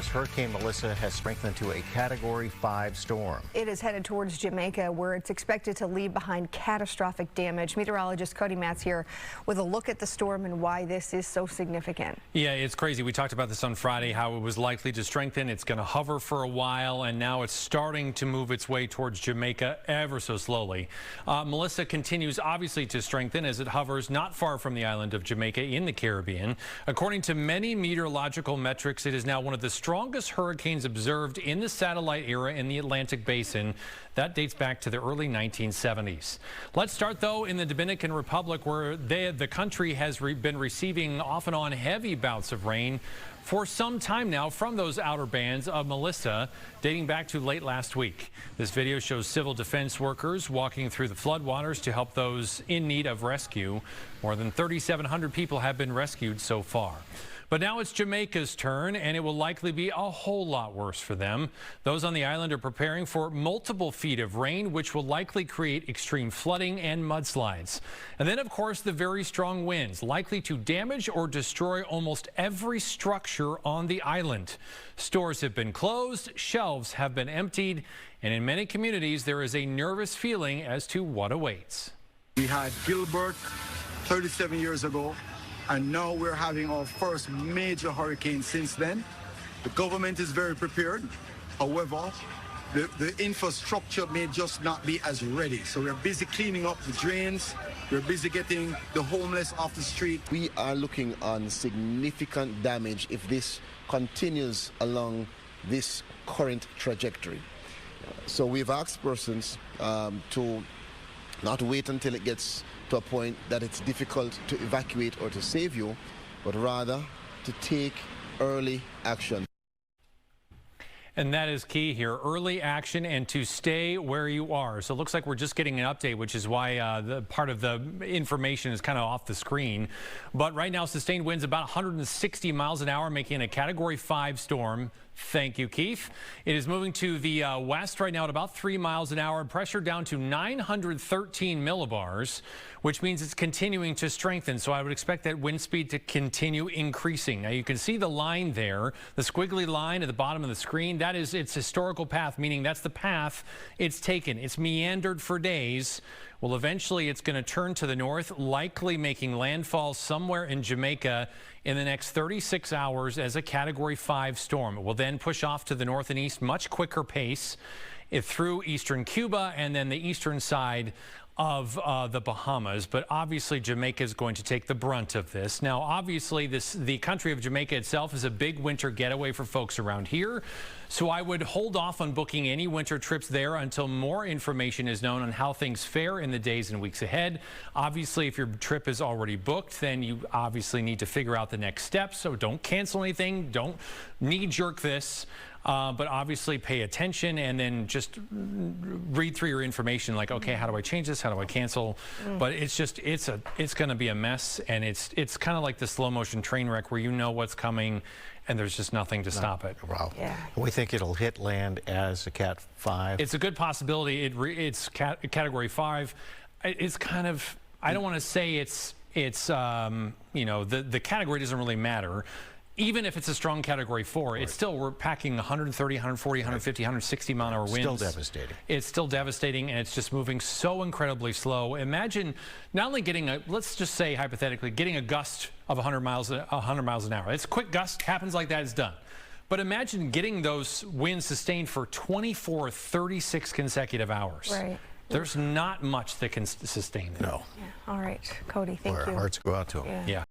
Hurricane Melissa has strengthened to a Category 5 storm. It is headed towards Jamaica, where it's expected to leave behind catastrophic damage. Meteorologist Cody Matz here with a look at the storm and why this is so significant. Yeah, it's crazy. We talked about this on Friday, how it was likely to strengthen. It's going to hover for a while, and now it's starting to move its way towards Jamaica ever so slowly. Melissa continues obviously to strengthen as it hovers not far from the island of Jamaica in the Caribbean. According to many meteorological metrics, it is now one of the strongest hurricanes observed in the satellite era in the Atlantic Basin. That dates back to the early 1970s. Let's start, though, in the Dominican Republic, where the country has been receiving off and on heavy bouts of rain for some time now from those outer bands of Melissa, dating back to late last week. This video shows civil defense workers walking through the floodwaters to help those in need of rescue. More than 3,700 people have been rescued so far. But now it's Jamaica's turn, and it will likely be a whole lot worse for them. Those on the island are preparing for multiple feet of rain, which will likely create extreme flooding and mudslides. And then, of course, the very strong winds, likely to damage or destroy almost every structure on the island. Stores have been closed, shelves have been emptied, and in many communities, there is a nervous feeling as to what awaits. We had Gilbert 37 years ago. And now we're having our first major hurricane since then. The government is very prepared. However, the infrastructure may just not be as ready. So we're busy cleaning up the drains. We're busy getting the homeless off the street. We are looking on significant damage if this continues along this current trajectory. So we've asked persons to not wait until it gets to a point that it's difficult to evacuate or to save you, but rather to take early action. And that is key here, early action and to stay where you are. So it looks like we're just getting an update, which is why the part of the information is kind of off the screen. But right now, sustained winds about 160 miles an hour, making it a Category 5 storm. Thank you, Keith. It is moving to the west right now at about 3 miles an hour. Pressure down to 913 millibars, which means it's continuing to strengthen. So I would expect that wind speed to continue increasing. Now you can see the line there, the squiggly line at the bottom of the screen. That is its historical path, meaning that's the path it's taken. It's meandered for days. Well, eventually it's going to turn to the north, likely making landfall somewhere in Jamaica in the next 36 hours as a Category 5 storm. It will then push off to the north and east, much quicker pace, through eastern Cuba and then the eastern side of the Bahamas. But obviously Jamaica is going to take the brunt of this. Now, obviously, the country of Jamaica itself is a big winter getaway for folks around here. So I would hold off on booking any winter trips there until more information is known on how things fare in the days and weeks ahead. Obviously, if your trip is already booked, then you obviously need to figure out the next steps. So don't cancel anything. Don't knee-jerk this. But obviously pay attention and then just read through your information like, okay, how do I change this? How do I cancel? But it's just, it's going to be a mess. And it's kind of like the slow motion train wreck where you know what's coming and there's just nothing to stop it. Wow. Yeah. We think it'll hit land as a Cat 5. It's a good possibility. It's Category 5. It's kind of, I don't want to say it's you know, the category doesn't really matter. Even if it's a strong Category 4, right, it's still, we're packing 130, 140, 150, 160 mile an hour winds. Still devastating. It's still devastating, and it's just moving so incredibly slow. Imagine not only getting a, let's just say hypothetically, getting a gust of 100 miles an hour. It's a quick gust, happens like that, it's done. But imagine getting those winds sustained for 24, 36 consecutive hours. Right. There's not much that can sustain that. No. Yeah. All right, Cody, thank you. Our hearts go out to them. Yeah.